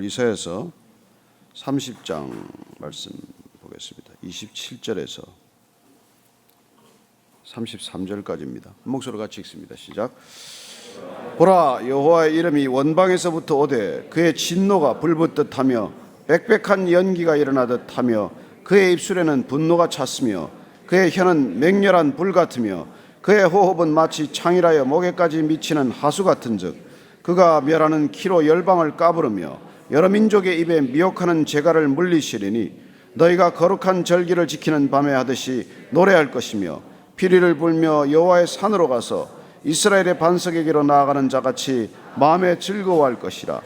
이사야서 30장 말씀 보겠습니다. 27절에서 33절까지입니다. 목소리로 같이 읽습니다. 시작. 보라, 여호와의 이름이 원방에서부터 오되 그의 진노가 불붙듯 하며 빽빽한 연기가 일어나듯 하며 그의 입술에는 분노가 찼으며 그의 혀는 맹렬한 불 같으며 그의 호흡은 마치 창이라여 목에까지 미치는 하수 같은즉 그가 멸하는 키로 열방을 까부르며 여러 민족의 입에 미혹하는 재갈을 물리시리니 너희가 거룩한 절기를 지키는 밤에 하듯이 노래할 것이며 피리를 불며 여호와의 산으로 가서 이스라엘의 반석에게로 나아가는 자같이 마음에 즐거워할 것이라.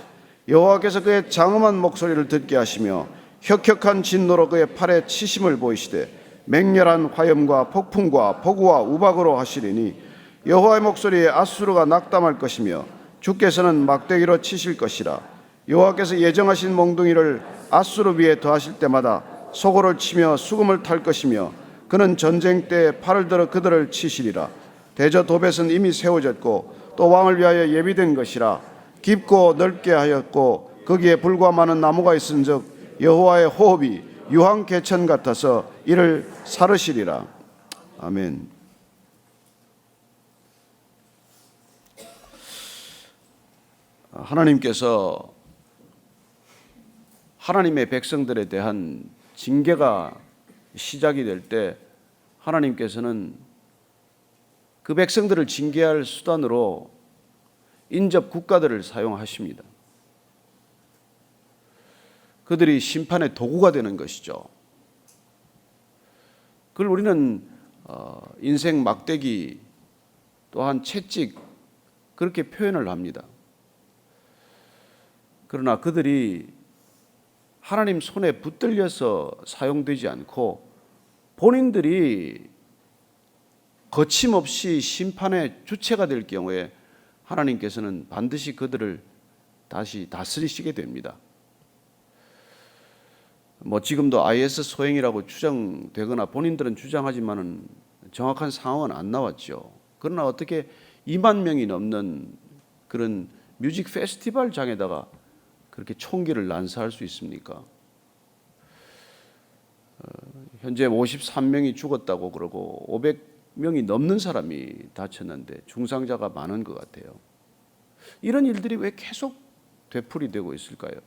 여호와께서 그의 장엄한 목소리를 듣게 하시며 혁혁한 진노로 그의 팔에 치심을 보이시되 맹렬한 화염과 폭풍과 폭우와 우박으로 하시리니 여호와의 목소리에 앗수르가 낙담할 것이며 주께서는 막대기로 치실 것이라. 여호와께서 예정하신 몽둥이를 앗수르 위에 더하실 때마다 소고를 치며 수금을 탈 것이며 그는 전쟁 때에 팔을 들어 그들을 치시리라. 대저 도벳은 이미 세워졌고 또 왕을 위하여 예비된 것이라. 깊고 넓게 하였고 거기에 불과 많은 나무가 있은즉 여호와의 호흡이 유황 개천 같아서 이를 사르시리라. 아멘. 하나님께서 하나님의 백성들에 대한 징계가 시작이 될 때 하나님께서는 그 백성들을 징계할 수단으로 인접 국가들을 사용하십니다. 그들이 심판의 도구가 되는 것이죠. 그걸 우리는 인생 막대기 또한 채찍 그렇게 표현을 합니다. 그러나 그들이 하나님 손에 붙들려서 사용되지 않고 본인들이 거침없이 심판의 주체가 될 경우에 하나님께서는 반드시 그들을 다시 다스리시게 됩니다. 지금도 IS 소행이라고 추정되거나 본인들은 주장하지만은 정확한 상황은 안 나왔죠. 그러나 어떻게 2만 명이 넘는 그런 뮤직 페스티벌장에다가 그렇게 총기를 난사할 수 있습니까? 현재 53명이 죽었다고 그러고 500명이 넘는 사람이 다쳤는데 중상자가 많은 것 같아요. 이런 일들이 왜 계속 되풀이되고 있을까요?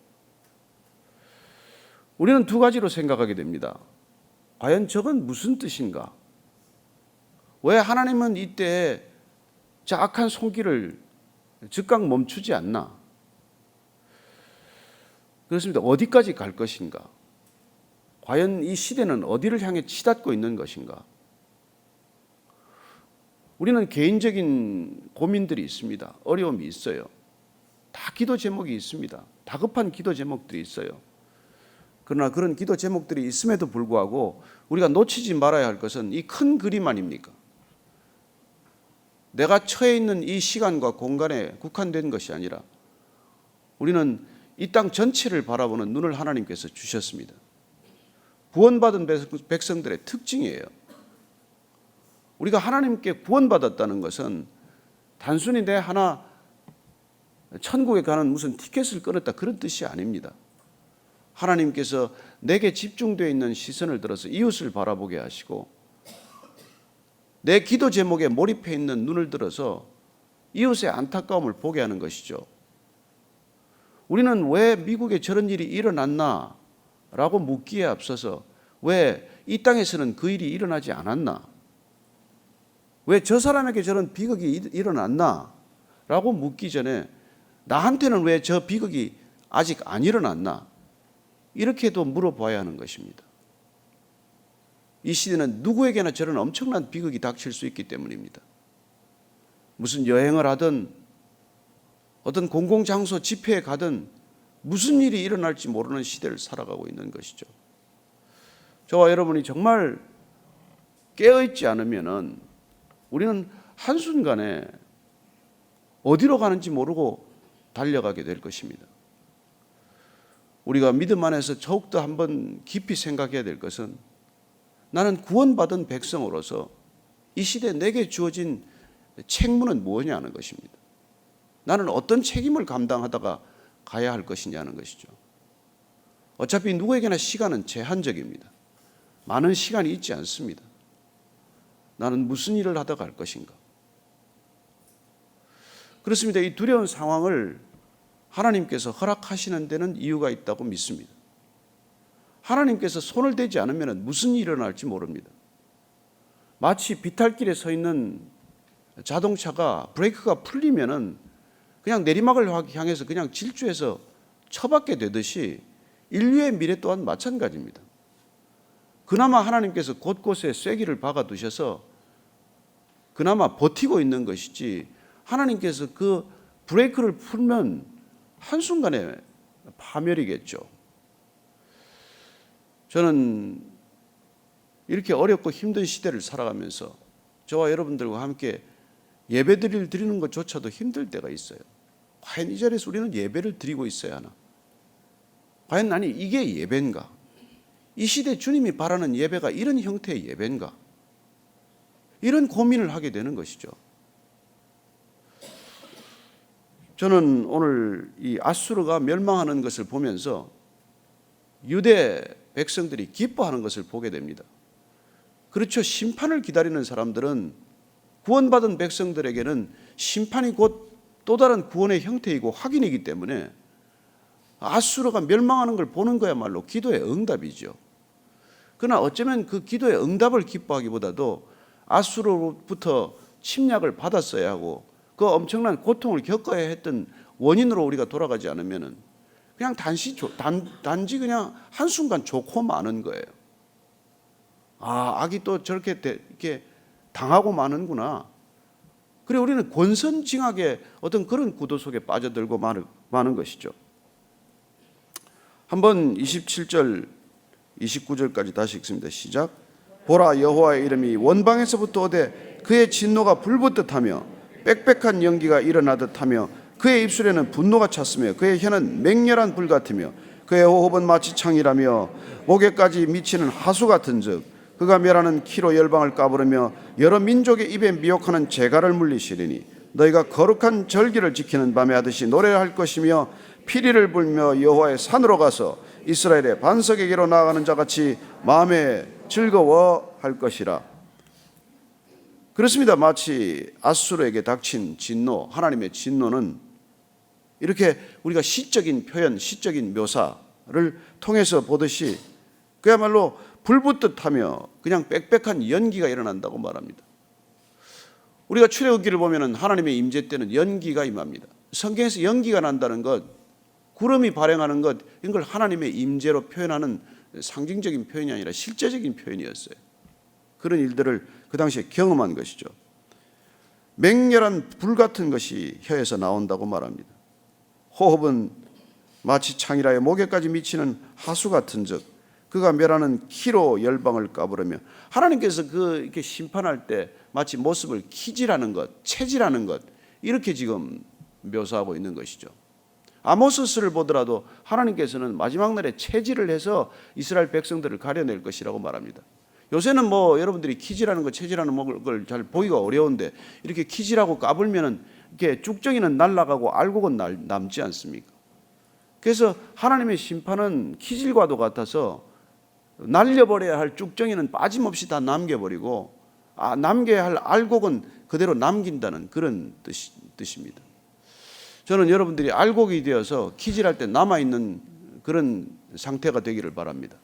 우리는 두 가지로 생각하게 됩니다. 과연 저건 무슨 뜻인가? 왜 하나님은 이때 저 악한 손길을 즉각 멈추지 않나? 그렇습니다. 어디까지 갈 것인가? 과연 이 시대는 어디를 향해 치닫고 있는 것인가? 우리는 개인적인 고민들이 있습니다. 어려움이 있어요. 다 기도 제목이 있습니다. 다급한 기도 제목들이 있어요. 그러나 그런 기도 제목들이 있음에도 불구하고 우리가 놓치지 말아야 할 것은 이 큰 그림 아닙니까? 내가 처해 있는 이 시간과 공간에 국한된 것이 아니라 우리는 이 땅 전체를 바라보는 눈을 하나님께서 주셨습니다. 구원받은 백성들의 특징이에요. 우리가 하나님께 구원받았다는 것은 단순히 내 하나 천국에 가는 무슨 티켓을 끊었다 그런 뜻이 아닙니다. 하나님께서 내게 집중되어 있는 시선을 들어서 이웃을 바라보게 하시고 내 기도 제목에 몰입해 있는 눈을 들어서 이웃의 안타까움을 보게 하는 것이죠. 우리는 왜 미국에 저런 일이 일어났나? 라고 묻기에 앞서서 왜 이 땅에서는 그 일이 일어나지 않았나? 왜 저 사람에게 저런 비극이 일어났나? 라고 묻기 전에 나한테는 왜 저 비극이 아직 안 일어났나? 이렇게도 물어봐야 하는 것입니다. 이 시대는 누구에게나 저런 엄청난 비극이 닥칠 수 있기 때문입니다. 무슨 여행을 하든 어떤 공공장소 집회에 가든 무슨 일이 일어날지 모르는 시대를 살아가고 있는 것이죠. 저와 여러분이 정말 깨어있지 않으면 우리는 한순간에 어디로 가는지 모르고 달려가게 될 것입니다. 우리가 믿음 안에서 더욱더 한번 깊이 생각해야 될 것은 나는 구원받은 백성으로서 이 시대에 내게 주어진 책무는 무엇이냐는 것입니다. 나는 어떤 책임을 감당하다가 가야 할 것이냐는 것이죠. 어차피 누구에게나 시간은 제한적입니다. 많은 시간이 있지 않습니다. 나는 무슨 일을 하다 갈 것인가? 그렇습니다. 이 두려운 상황을 하나님께서 허락하시는 데는 이유가 있다고 믿습니다. 하나님께서 손을 대지 않으면 무슨 일이 일어날지 모릅니다. 마치 비탈길에 서 있는 자동차가 브레이크가 풀리면은 그냥 내리막을 향해서 그냥 질주해서 처박게 되듯이 인류의 미래 또한 마찬가지입니다. 그나마 하나님께서 곳곳에 쐐기를 박아 두셔서 그나마 버티고 있는 것이지, 하나님께서 그 브레이크를 풀면 한순간에 파멸이겠죠. 저는 이렇게 어렵고 힘든 시대를 살아가면서 저와 여러분들과 함께 예배드리를 드리는 것조차도 힘들 때가 있어요. 과연 이 자리에서 우리는 예배를 드리고 있어야 하나? 과연 아니 이게 예배인가? 이 시대 주님이 바라는 예배가 이런 형태의 예배인가? 이런 고민을 하게 되는 것이죠. 저는 오늘 이 아수르가 멸망하는 것을 보면서 유대 백성들이 기뻐하는 것을 보게 됩니다. 그렇죠. 심판을 기다리는 사람들은, 구원받은 백성들에게는 심판이 곧 또 다른 구원의 형태이고 확인이기 때문에 아수르가 멸망하는 걸 보는 거야말로 기도의 응답이죠. 그러나 어쩌면 그 기도의 응답을 기뻐하기보다도 아수르로부터 침략을 받았어야 하고 그 엄청난 고통을 겪어야 했던 원인으로 우리가 돌아가지 않으면 그냥 단지 그냥 한순간 좋고 마는 거예요. 아, 악이 또 저렇게 이렇게 당하고 마는구나. 그리고 우리는 권선징악의 어떤 그런 구도 속에 빠져들고 마는 것이죠. 한번 27절 29절까지 다시 읽습니다. 시작. 보라, 여호와의 이름이 원방에서부터 오되 그의 진노가 불붙듯 하며 빽빽한 연기가 일어나듯 하며 그의 입술에는 분노가 찼으며 그의 혀는 맹렬한 불 같으며 그의 호흡은 마치 창이라며 목에까지 미치는 하수 같은즉 그가 멸하는 키로 열방을 까부르며 여러 민족의 입에 미혹하는 재갈을 물리시리니 너희가 거룩한 절기를 지키는 밤에 하듯이 노래할 것이며 피리를 불며 여호와의 산으로 가서 이스라엘의 반석에게로 나아가는 자같이 마음에 즐거워할 것이라. 그렇습니다. 마치 아수르에게 닥친 진노, 하나님의 진노는 이렇게 우리가 시적인 표현, 시적인 묘사를 통해서 보듯이 그야말로 불붙듯 하며 그냥 빽빽한 연기가 일어난다고 말합니다. 우리가 출애굽기를 보면 하나님의 임재 때는 연기가 임합니다. 성경에서 연기가 난다는 것, 구름이 발행하는 것, 이런 걸 하나님의 임재로 표현하는 상징적인 표현이 아니라 실제적인 표현이었어요. 그런 일들을 그 당시에 경험한 것이죠. 맹렬한 불 같은 것이 혀에서 나온다고 말합니다. 호흡은 마치 창이라에 목에까지 미치는 하수 같은즉 그가 멸하는 키로 열방을 까부르며, 하나님께서 이렇게 심판할 때 마치 모습을 키질하는 것, 체질하는 것, 이렇게 지금 묘사하고 있는 것이죠. 아모스를 보더라도 하나님께서는 마지막 날에 체질을 해서 이스라엘 백성들을 가려낼 것이라고 말합니다. 요새는 여러분들이 키질하는 것, 체질하는 걸 잘 보기가 어려운데 이렇게 키질하고 까불면은 이렇게 쭉정이는 날아가고 알곡은 남지 않습니까? 그래서 하나님의 심판은 키질과도 같아서 날려버려야 할 쭉정이는 빠짐없이 다 남겨버리고 남겨야 할 알곡은 그대로 남긴다는 그런 뜻입니다. 저는 여러분들이 알곡이 되어서 키질할 때 남아있는 그런 상태가 되기를 바랍니다.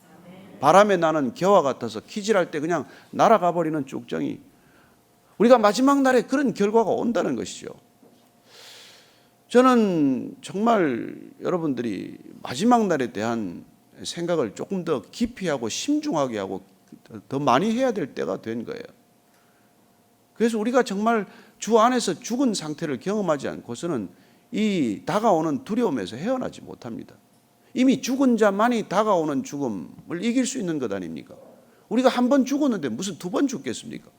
바람에 나는 겨와 같아서 키질할 때 그냥 날아가 버리는 쭉정이, 우리가 마지막 날에 그런 결과가 온다는 것이죠. 저는 정말 여러분들이 마지막 날에 대한 생각을 조금 더 깊이 하고 심중하게 하고 더 많이 해야 될 때가 된 거예요. 그래서 우리가 정말 주 안에서 죽은 상태를 경험하지 않고서는 이 다가오는 두려움에서 헤어나지 못합니다. 이미 죽은 자만이 다가오는 죽음을 이길 수 있는 것 아닙니까? 우리가 한 번 죽었는데 무슨 두 번 죽겠습니까?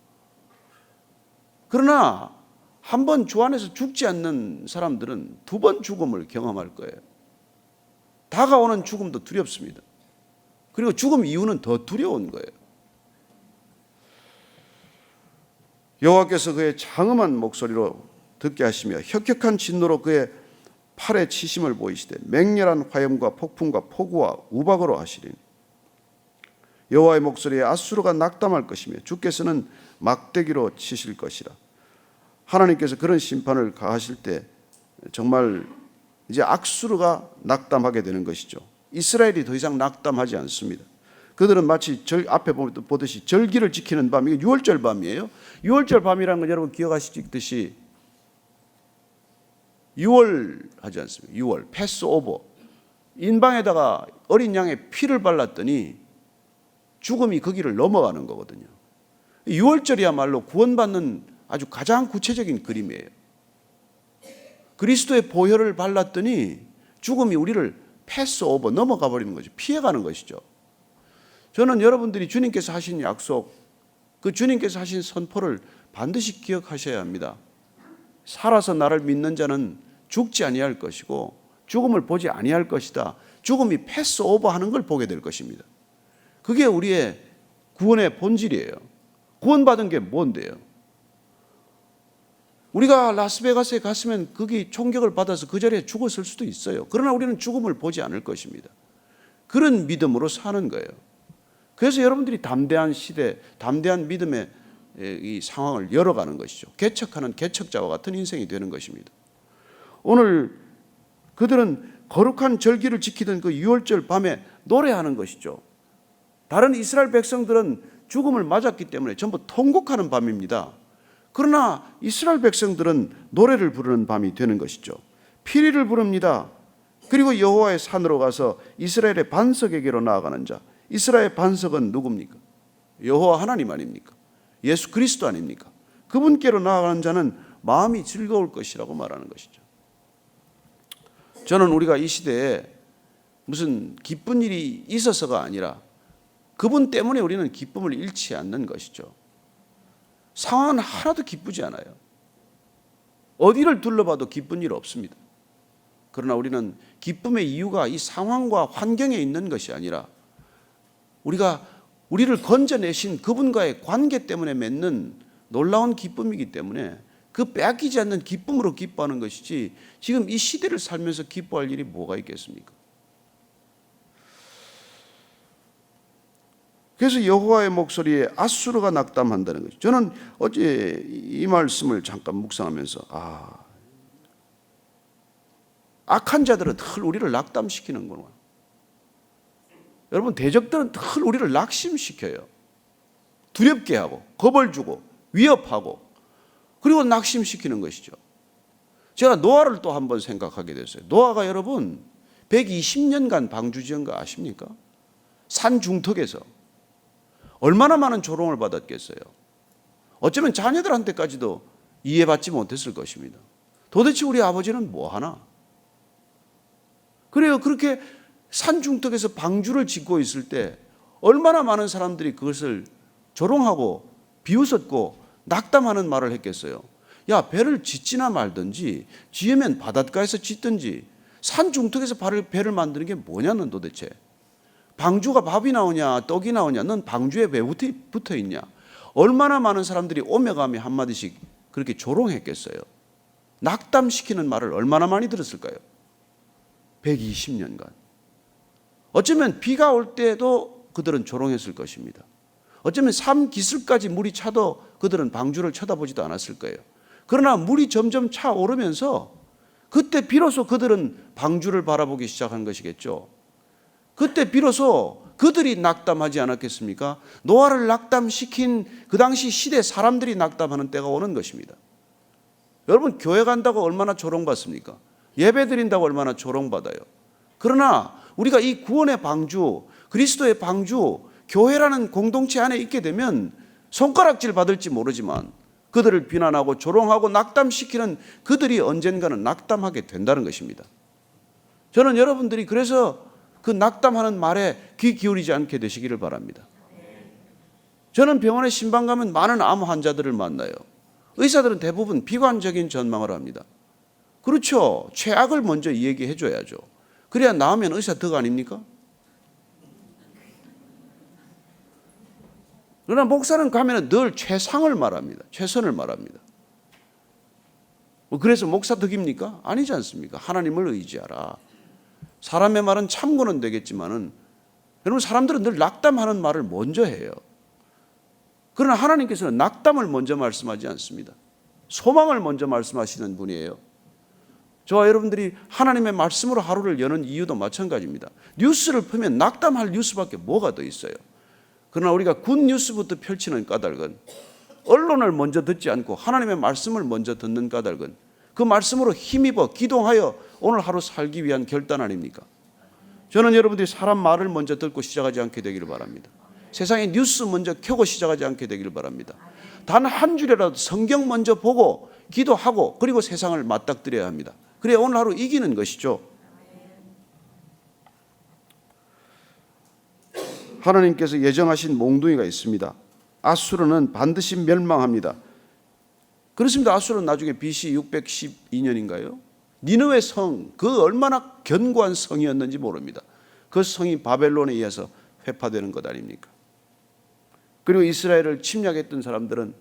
그러나 한 번 주 안에서 죽지 않는 사람들은 두 번 죽음을 경험할 거예요. 다가오는 죽음도 두렵습니다. 그리고 죽음 이유는 더 두려운 거예요. 여호와께서 그의 장엄한 목소리로 듣게 하시며 혁혁한 진노로 그의 팔에 치심을 보이시되 맹렬한 화염과 폭풍과 폭우와 우박으로 하시리니 여호와의 목소리에 앗수르가 낙담할 것이며 주께서는 막대기로 치실 것이라. 하나님께서 그런 심판을 가하실 때 정말 이제 앗수르가 낙담하게 되는 것이죠. 이스라엘이 더 이상 낙담하지 않습니다. 그들은 마치 앞에 보듯이 절기를 지키는 밤, 이게 6월절 밤이에요. 6월절 밤이라는 건 여러분 기억하시듯이 6월 하지 않습니까? 6월 패스오버, 인방에다가 어린 양의 피를 발랐더니 죽음이 그 길을 넘어가는 거거든요. 6월절이야말로 구원받는 아주 가장 구체적인 그림이에요. 그리스도의 보혈을 발랐더니 죽음이 우리를 패스오버, 넘어가 버리는 거죠. 피해가는 것이죠. 저는 여러분들이 주님께서 하신 약속, 그 주님께서 하신 선포를 반드시 기억하셔야 합니다. 살아서 나를 믿는 자는 죽지 아니할 것이고 죽음을 보지 아니할 것이다. 죽음이 패스오버하는 걸 보게 될 것입니다. 그게 우리의 구원의 본질이에요. 구원받은 게 뭔데요? 우리가 라스베가스에 갔으면 거기 총격을 받아서 그 자리에 죽었을 수도 있어요. 그러나 우리는 죽음을 보지 않을 것입니다. 그런 믿음으로 사는 거예요. 그래서 여러분들이 담대한 시대, 담대한 믿음의 이 상황을 열어가는 것이죠. 개척하는 개척자와 같은 인생이 되는 것입니다. 오늘 그들은 거룩한 절기를 지키던 그 6월절 밤에 노래하는 것이죠. 다른 이스라엘 백성들은 죽음을 맞았기 때문에 전부 통곡하는 밤입니다. 그러나 이스라엘 백성들은 노래를 부르는 밤이 되는 것이죠. 피리를 부릅니다. 그리고 여호와의 산으로 가서 이스라엘의 반석에게로 나아가는 자. 이스라엘의 반석은 누굽니까? 여호와 하나님 아닙니까? 예수 그리스도 아닙니까? 그분께로 나아가는 자는 마음이 즐거울 것이라고 말하는 것이죠. 저는 우리가 이 시대에 무슨 기쁜 일이 있어서가 아니라 그분 때문에 우리는 기쁨을 잃지 않는 것이죠. 상황은 하나도 기쁘지 않아요. 어디를 둘러봐도 기쁜 일 없습니다. 그러나 우리는 기쁨의 이유가 이 상황과 환경에 있는 것이 아니라 우리가 우리를 건져내신 그분과의 관계 때문에 맺는 놀라운 기쁨이기 때문에 그 빼앗기지 않는 기쁨으로 기뻐하는 것이지 지금 이 시대를 살면서 기뻐할 일이 뭐가 있겠습니까? 그래서 여호와의 목소리에 앗수르가 낙담한다는 거죠. 저는 어제 이 말씀을 잠깐 묵상하면서 악한 자들은 늘 우리를 낙담시키는구나. 여러분 대적들은 늘 우리를 낙심시켜요. 두렵게 하고 겁을 주고 위협하고 그리고 낙심시키는 것이죠. 제가 노아를 또 한번 생각하게 됐어요. 노아가 여러분 120년간 방주지은 거 아십니까? 산 중턱에서 얼마나 많은 조롱을 받았겠어요. 어쩌면 자녀들한테까지도 이해받지 못했을 것입니다. 도대체 우리 아버지는 뭐 하나? 그래요. 그렇게 산 중턱에서 방주를 짓고 있을 때 얼마나 많은 사람들이 그것을 조롱하고 비웃었고 낙담하는 말을 했겠어요. 야, 배를 짓지나 말든지 지으면 바닷가에서 짓든지 산 중턱에서 배를 만드는 게 뭐냐는 도대체. 방주가 밥이 나오냐 떡이 나오냐 넌 방주에 왜 붙어 있냐. 얼마나 많은 사람들이 오며 가며 한마디씩 그렇게 조롱했겠어요. 낙담시키는 말을 얼마나 많이 들었을까요? 120년간. 어쩌면 비가 올 때도 그들은 조롱했을 것입니다. 어쩌면 삶 기슭까지 물이 차도 그들은 방주를 쳐다보지도 않았을 거예요. 그러나 물이 점점 차오르면서 그때 비로소 그들은 방주를 바라보기 시작한 것이겠죠. 그때 비로소 그들이 낙담하지 않았겠습니까? 노아를 낙담시킨 그 당시 시대 사람들이 낙담하는 때가 오는 것입니다. 여러분 교회 간다고 얼마나 조롱받습니까? 예배 드린다고 얼마나 조롱받아요. 그러나 우리가 이 구원의 방주, 그리스도의 방주, 교회라는 공동체 안에 있게 되면 손가락질 받을지 모르지만 그들을 비난하고 조롱하고 낙담시키는 그들이 언젠가는 낙담하게 된다는 것입니다. 저는 여러분들이 그래서 그 낙담하는 말에 귀 기울이지 않게 되시기를 바랍니다. 저는 병원에 신방 가면 많은 암 환자들을 만나요. 의사들은 대부분 비관적인 전망을 합니다. 그렇죠. 최악을 먼저 얘기해 줘야죠. 그래야 나으면 의사 덕 아닙니까? 그러나 목사는 가면 늘 최상을 말합니다. 최선을 말합니다. 그래서 목사 덕입니까? 아니지 않습니까? 하나님을 의지하라. 사람의 말은 참고는 되겠지만은 여러분, 사람들은 늘 낙담하는 말을 먼저 해요. 그러나 하나님께서는 낙담을 먼저 말씀하지 않습니다. 소망을 먼저 말씀하시는 분이에요. 저와 여러분들이 하나님의 말씀으로 하루를 여는 이유도 마찬가지입니다. 뉴스를 보면 낙담할 뉴스밖에 뭐가 더 있어요. 그러나 우리가 굿 뉴스부터 펼치는 까닭은, 언론을 먼저 듣지 않고 하나님의 말씀을 먼저 듣는 까닭은, 그 말씀으로 힘입어 기도하여 오늘 하루 살기 위한 결단 아닙니까? 저는 여러분들이 사람 말을 먼저 듣고 시작하지 않게 되기를 바랍니다. 세상의 뉴스 먼저 켜고 시작하지 않게 되기를 바랍니다. 단 한 줄이라도 성경 먼저 보고 기도하고 그리고 세상을 맞닥뜨려야 합니다. 그래야 오늘 하루 이기는 것이죠. 하나님께서 예정하신 몽둥이가 있습니다. 아수르는 반드시 멸망합니다. 그렇습니다. 아수르는 나중에 BC 612년인가요? 니느웨 성, 그 얼마나 견고한 성이었는지 모릅니다. 그 성이 바벨론에 의해서 회파되는 것 아닙니까? 그리고 이스라엘을 침략했던 사람들은,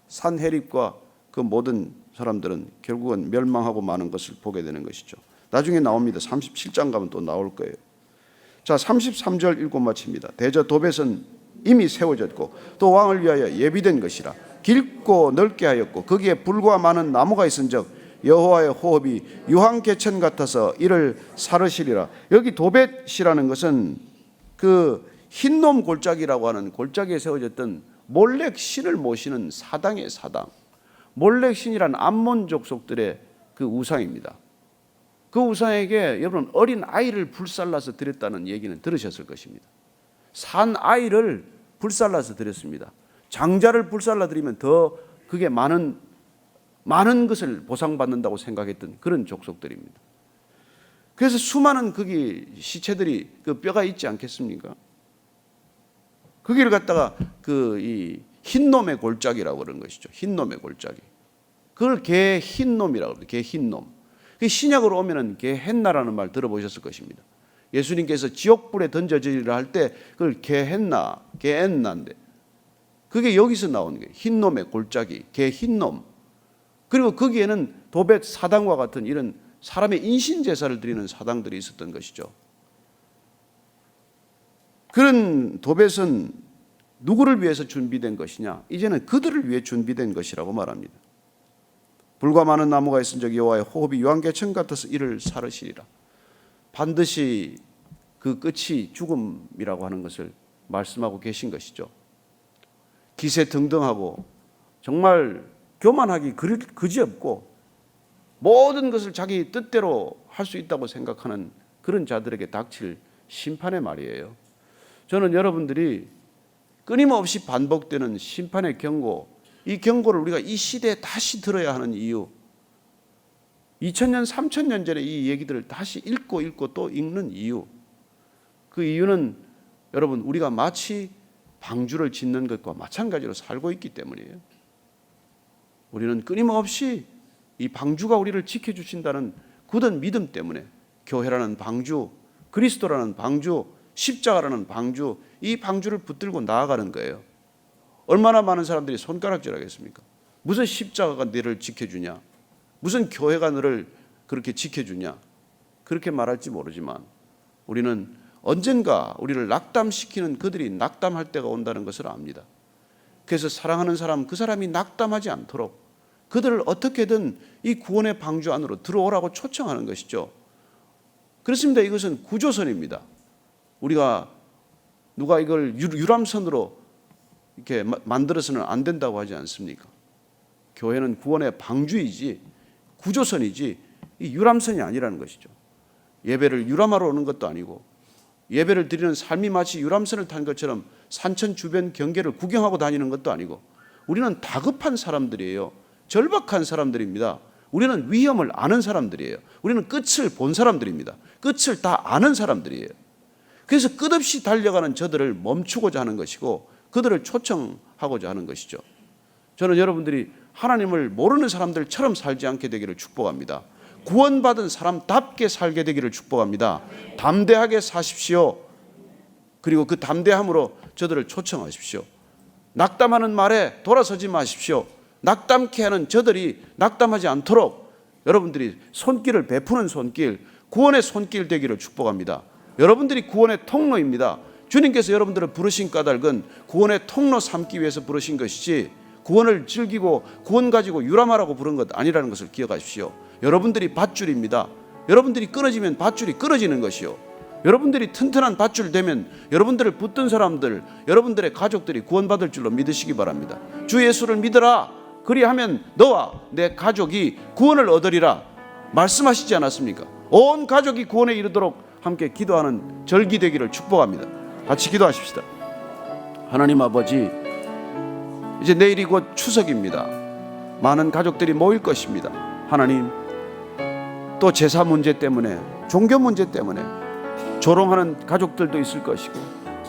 산헤립과 그 모든 사람들은 결국은 멸망하고 마는 것을 보게 되는 것이죠. 나중에 나옵니다. 37장 가면 또 나올 거예요. 자, 33절 읽고 마칩니다. 대저 도벳은 이미 세워졌고 또 왕을 위하여 예비된 것이라. 길고 넓게 하였고 거기에 불과 많은 나무가 있은즉 여호와의 호흡이 유황개천 같아서 이를 사르시리라. 여기 도벳이라는 것은 그 흰놈 골짜기라고 하는 골짜기에 세워졌던 몰렉 신을 모시는 사당의 사당. 몰렉 신이란 암몬 족속들의 그 우상입니다. 그 우상에게 여러분 어린 아이를 불살라서 드렸다는 얘기는 들으셨을 것입니다. 산 아이를 불살라서 드렸습니다. 장자를 불살라 드리면 더 그게 많은 것을 보상받는다고 생각했던 그런 족속들입니다. 그래서 수많은 거기 시체들이 그 뼈가 있지 않겠습니까? 거기를 갖다가 이 흰놈의 골짜기라고 그러는 것이죠. 흰놈의 골짜기. 그걸 개 흰놈이라고 합니다. 개 흰놈. 신약으로 오면은 게헨나라는 말 들어보셨을 것입니다. 예수님께서 지옥불에 던져지리라 할 때 그걸 게헨나, 게엔나인데 그게 여기서 나오는 거예요. 흰놈의 골짜기, 개 흰놈. 그리고 거기에는 도벳 사당과 같은 이런 사람의 인신 제사를 드리는 사당들이 있었던 것이죠. 그런 도벳은 누구를 위해서 준비된 것이냐? 이제는 그들을 위해 준비된 것이라고 말합니다. 불과 많은 나무가 있은즉 여호와의 호흡이 유황개천 같아서 이를 사르시리라. 반드시 그 끝이 죽음이라고 하는 것을 말씀하고 계신 것이죠. 기세등등하고 정말 교만하기 그지없고 모든 것을 자기 뜻대로 할 수 있다고 생각하는 그런 자들에게 닥칠 심판의 말이에요. 저는 여러분들이 끊임없이 반복되는 심판의 경고, 이 경고를 우리가 이 시대에 다시 들어야 하는 이유, 2000년, 3000년 전에 이 얘기들을 다시 읽고 또 읽는 이유, 그 이유는 여러분 우리가 마치 방주를 짓는 것과 마찬가지로 살고 있기 때문이에요. 우리는 끊임없이 이 방주가 우리를 지켜주신다는 굳은 믿음 때문에 교회라는 방주, 그리스도라는 방주, 십자가라는 방주, 이 방주를 붙들고 나아가는 거예요. 얼마나 많은 사람들이 손가락질하겠습니까? 무슨 십자가가 너를 지켜주냐? 무슨 교회가 너를 그렇게 지켜주냐? 그렇게 말할지 모르지만 우리는 언젠가 우리를 낙담시키는 그들이 낙담할 때가 온다는 것을 압니다. 그래서 사랑하는 사람, 그 사람이 낙담하지 않도록 그들을 어떻게든 이 구원의 방주 안으로 들어오라고 초청하는 것이죠. 그렇습니다. 이것은 구조선입니다. 우리가 누가 이걸 유람선으로 이렇게 만들어서는 안 된다고 하지 않습니까? 교회는 구원의 방주이지 구조선이지 이 유람선이 아니라는 것이죠. 예배를 유람하러 오는 것도 아니고 예배를 드리는 삶이 마치 유람선을 탄 것처럼 산천 주변 경계를 구경하고 다니는 것도 아니고 우리는 다급한 사람들이에요. 절박한 사람들입니다. 우리는 위험을 아는 사람들이에요. 우리는 끝을 본 사람들입니다. 끝을 다 아는 사람들이에요. 그래서 끝없이 달려가는 저들을 멈추고자 하는 것이고 그들을 초청하고자 하는 것이죠. 저는 여러분들이 하나님을 모르는 사람들처럼 살지 않게 되기를 축복합니다. 구원받은 사람답게 살게 되기를 축복합니다. 담대하게 사십시오. 그리고 그 담대함으로 저들을 초청하십시오. 낙담하는 말에 돌아서지 마십시오. 낙담케 하는 저들이 낙담하지 않도록 여러분들이 손길을 베푸는 손길, 구원의 손길 되기를 축복합니다. 여러분들이 구원의 통로입니다. 주님께서 여러분들을 부르신 까닭은 구원의 통로 삼기 위해서 부르신 것이지 구원을 즐기고 구원 가지고 유람하라고 부른 것 아니라는 것을 기억하십시오. 여러분들이 밧줄입니다. 여러분들이 끊어지면 밧줄이 끊어지는 것이요, 여러분들이 튼튼한 밧줄 되면 여러분들을 붙든 사람들, 여러분들의 가족들이 구원받을 줄로 믿으시기 바랍니다. 주 예수를 믿어라, 그리하면 너와 내 가족이 구원을 얻으리라 말씀하시지 않았습니까? 온 가족이 구원에 이르도록 함께 기도하는 절기 되기를 축복합니다. 같이 기도하십시다. 하나님 아버지, 이제 내일이 곧 추석입니다. 많은 가족들이 모일 것입니다. 하나님, 또 제사 문제 때문에, 종교 문제 때문에 조롱하는 가족들도 있을 것이고,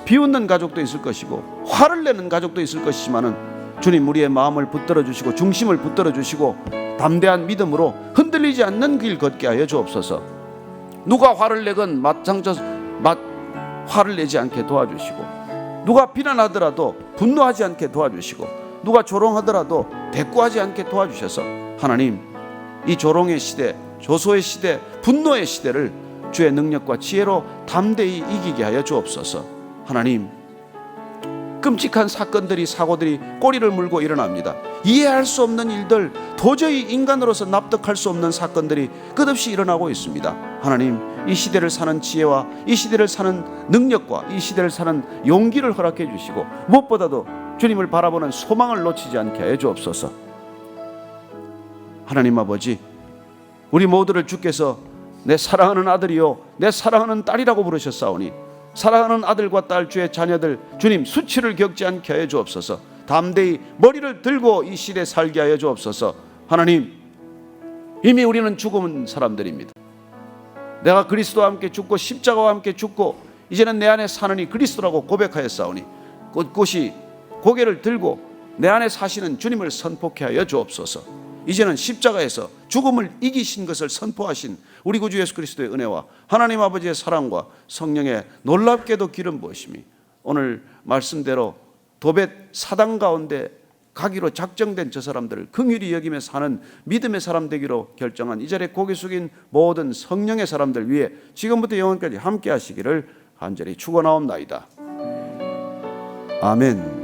비웃는 가족도 있을 것이고, 화를 내는 가족도 있을 것이지만은 주님, 우리의 마음을 붙들어 주시고 중심을 붙들어 주시고 담대한 믿음으로 흔들리지 않는 길 걷게 하여 주옵소서. 누가 화를 내건 화를 내지 않게 도와주시고, 누가 비난하더라도 분노하지 않게 도와주시고, 누가 조롱하더라도 대꾸하지 않게 도와주셔서 하나님, 이 조롱의 시대, 조소의 시대, 분노의 시대를 주의 능력과 지혜로 담대히 이기게 하여 주옵소서. 하나님, 끔찍한 사건들이, 사고들이 꼬리를 물고 일어납니다. 이해할 수 없는 일들, 도저히 인간으로서 납득할 수 없는 사건들이 끝없이 일어나고 있습니다. 하나님, 이 시대를 사는 지혜와 이 시대를 사는 능력과 이 시대를 사는 용기를 허락해 주시고, 무엇보다도 주님을 바라보는 소망을 놓치지 않게 해 주옵소서. 하나님 아버지, 우리 모두를 주께서 내 사랑하는 아들이요 내 사랑하는 딸이라고 부르셨사오니, 사랑하는 아들과 딸, 주의 자녀들, 주님 수치를 겪지 않게 해 주옵소서. 담대히 머리를 들고 이 시대에 살게 하여 주옵소서. 하나님, 이미 우리는 죽은 사람들입니다. 내가 그리스도와 함께 죽고 십자가와 함께 죽고 이제는 내 안에 사느니 그리스도라고 고백하였사오니, 꼿꼿이 고개를 들고 내 안에 사시는 주님을 선포케 하여 주옵소서. 이제는 십자가에서 죽음을 이기신 것을 선포하신 우리 구주 예수 그리스도의 은혜와 하나님 아버지의 사랑과 성령의 놀랍게도 기름 부으심이 오늘 말씀대로 도벳 사당 가운데 가기로 작정된 저 사람들을 긍휼히 여기며 사는 믿음의 사람 되기로 결정한 이 자리에 고개 숙인 모든 성령의 사람들 위해 지금부터 영원까지 함께 하시기를 간절히 축원하옵나이다. 아멘.